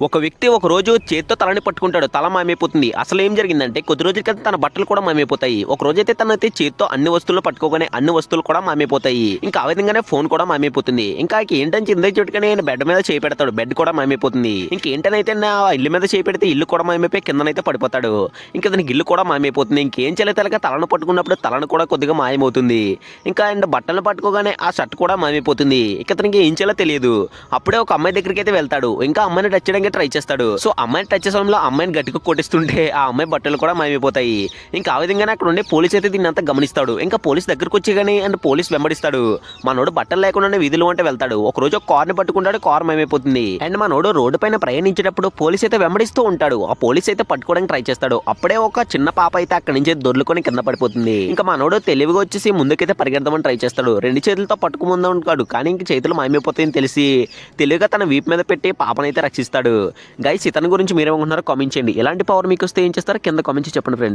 ఒక వ్యక్తి ఒక రోజు చేత్తో తలని పట్టుకుంటాడు. తల మాయమైపోతుంది. అసలు ఏం జరిగిందంటే కొద్ది రోజుల క్రితం తన బట్టలు కూడా మాయమైపోతాయి. ఒక రోజైతే తనైతే చేత్తో అన్ని వస్తువులు పట్టుకోగానే అన్ని వస్తువులు కూడా మాయమైపోతాయి. ఇంకా ఆ విధంగానే ఫోన్ కూడా మాయమైపోతుంది. ఇంకా ఏంటని చిందే చుట్టుకనే బెడ్ మీద చేయి పెడతాడు. బెడ్ కూడా మాయమైపోతుంది. ఇంకేంటనైతే నా ఇల్లు మీద చేయి పెడితే ఇల్లు కూడా మాయమైపోయి కిందనైతే పడిపోతాడు. ఇంకా అతనికి ఇల్లు కూడా మాయమైపోతుంది. ఇంకేం చేయలేక తలను పట్టుకున్నప్పుడు తలను కూడా కొద్దిగా మాయమవుతుంది. ఇంకా అండ్ బట్టలు పట్టుకోగానే ఆ షర్ట్ కూడా మాయమైపోతుంది. ఇక అతనికి ఏం చేయాలో తెలియదు. అప్పుడే ఒక అమ్మాయి దగ్గరికి అయితే వెళ్తాడు. ఇంకా అమ్మాయిని టచ్ చేయడానికి ట్రై చేస్తాడు. సో అమ్మాయిని టచ్ చేసే సమయంలో అమ్మాయిని గట్టిగా కొట్టిస్తుంటే ఆ అమ్మాయి బట్టలు కూడా మాయమైపోతాయి. ఇంకా ఆ విధంగానే అక్కడ ఉండే పోలీస్ అయితే దీన్ని అంతా గమనిస్తాడు. ఇంకా పోలీస్ దగ్గరకు వచ్చేగానే అండ్ పోలీస్ వెంబడిస్తాడు. మనోడు బట్టలు లేకుండానే వీధిలో అంటే వెళ్తాడు. ఒక రోజు ఒక కార్ ని పట్టుకుంటాడు. కార్ మాయమైపోతుంది. అండ్ మనోడు రోడ్డు పైన ప్రయాణించేటప్పుడు పోలీస్ అయితే వెంబడిస్తూ ఉంటాడు. ఆ పోలీస్ అయితే పట్టుకోవడానికి ట్రై చేస్తాడు. అప్పుడే ఒక చిన్న పాప అయితే అక్కడి నుంచి దొర్లుకొని కింద పడిపోతుంది. ఇంకా మనోడు తెలివిగా వచ్చేసి ముందుకైతే పరిగెడదామని ట్రై చేస్తాడు. రెండు చేతులతో పట్టుకుముందా ఉంటాడు. కానీ ఇంక చేతులు మాయమైపోతాయని తెలిసి తెలివిగా తన వీపు మీద పెట్టి పాపనైతే రక్షిస్తాడు. గైస్ ఇతని గురించి మీరేమనుకుంటున్నారో కామెంట్ చేయండి. ఎలాంటి పవర్ మీకు వస్తే ఏం చేస్తారో కింద కామెంట్ చెప్పండి ఫ్రెండ్స్.